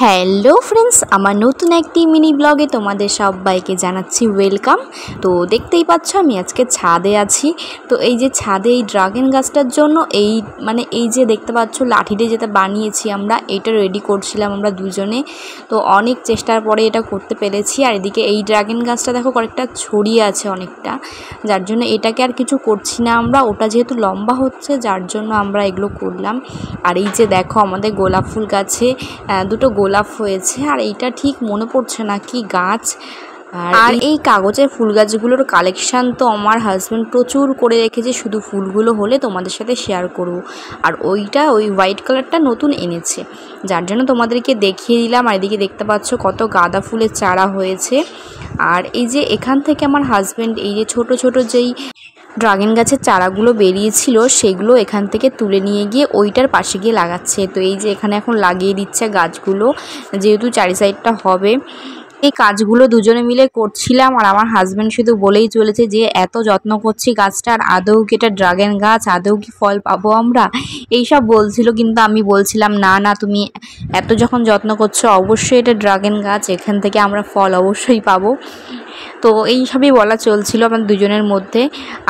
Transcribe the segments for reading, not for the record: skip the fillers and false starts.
Hello friends, আমার নতুন একটি মিনি ব্লগে তোমাদের সবাইকে জানাচ্ছি ওয়েলকাম। তো দেখতেই পাচ্ছ আমি আজকে ছাদে আছি। তো এই যে ছাদে এই ড্রাগন গাছটার জন্য এই যে দেখতে পাচ্ছ লাঠিতে যেটা বানিয়েছি আমরা, এটা রেডি করছিলাম আমরা দুজনে। তো অনেক চেষ্টার পরে এটা করতে পেরেছি। আর এদিকে এই ড্রাগন গাছটা দেখো কয়েকটা ছড়িয়ে আছে অনেকটা, যার জন্য এটাকে আর কিছু করছি না আমরা, ওটা যেহেতু লম্বা হচ্ছে যার জন্য আমরা এগুলো করলাম। আর এই যে দেখো আমাদের গোলাপ ফুল গাছে দুটো গোলাপ হয়েছে। আর এইটা ঠিক মনে পড়ছে না কি গাছ। আর এই কাগজের ফুল গাছগুলোর কালেকশান তো আমার হাজব্যান্ড প্রচুর করে রেখেছে, শুধু ফুলগুলো হলে তোমাদের সাথে শেয়ার করব। আর ওই হোয়াইট কালারটা নতুন এনেছে, যার জন্য তোমাদেরকে দেখিয়ে দিলাম। আর এদিকে দেখতে পাচ্ছ কত গাঁদা ফুলের চারা হয়েছে। আর এই যে এখান থেকে আমার হাজব্যান্ড এই যে ছোট ছোট যেই ড্রাগন গাছের চারাগুলো বেরিয়েছিল সেগুলো এখান থেকে তুলে নিয়ে গিয়ে ওইটার পাশে গিয়ে লাগাচ্ছে। তো এই যে এখানে এখন লাগিয়ে দিচ্ছে গাছগুলো, যেহেতু চারি সাইডটা হবে। এই কাজগুলো দুজনে মিলে করছিলাম। আর আমার হাজব্যান্ড শুধু বলেই চলেছে যে এত যত্ন করছি গাছটার, আদৌ কি এটা ড্রাগন গাছ, আদৌ কি ফল পাবো আমরা, এইসব বলছিল। কিন্তু আমি বলছিলাম না না, তুমি এত যখন যত্ন করছো অবশ্যই এটা ড্রাগন গাছ, এখান থেকে আমরা ফল অবশ্যই পাবো। তো এইসবই বলা চলছিল আমাদের দুজনের মধ্যে।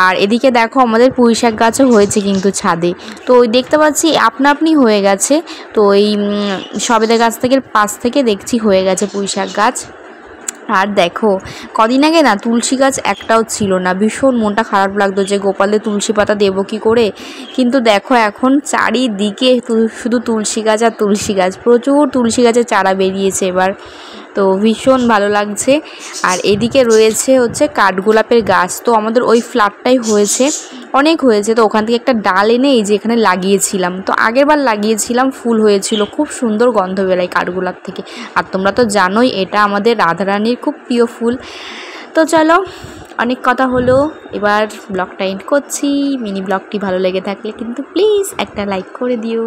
আর এদিকে দেখো আমাদের পুঁই শাক গাছও হয়েছে কিন্তু ছাদে। তো ওই দেখতে পাচ্ছি আপনা আপনি হয়ে গেছে। তো এই সবেদা গাছ থেকে পাশ থেকে দেখছি হয়ে গেছে পুঁই শাক গাছ। আর দেখো কদিন আগে না তুলসী গাছ একটাও ছিল না, ভীষণ মনটা খারাপ লাগতো যে গোপালে তুলসী পাতা দেবো কী করে। কিন্তু দেখো এখন চারিদিকে শুধু তুলসী গাছ আর তুলসী গাছ, প্রচুর তুলসী গাছের চারা বেরিয়েছে এবার। তো ভীষণ ভালো লাগছে। আর এদিকে রয়েছে হচ্ছে কাঠগোলাপের গাছ। তো আমাদের ওই ফ্ল্যাটটাই হয়েছে, অনেক হয়েছে। তো ওখান থেকে একটা ডাল এনে এই যে এখানে লাগিয়েছিলাম। তো আগের বার লাগিয়েছিলাম, ফুল হয়েছিল, খুব সুন্দর গন্ধ বেরোয় কাঠগোলাপ থেকে। আর তোমরা তো জানোই এটা আমাদের রাধারানীর খুব প্রিয় ফুল। তো চলো, অনেক কথা হলো, এবার ব্লগটা এন্ড করছি। মিনি ব্লগটি ভালো লেগে থাকলে কিন্তু প্লিজ একটা লাইক করে দিও।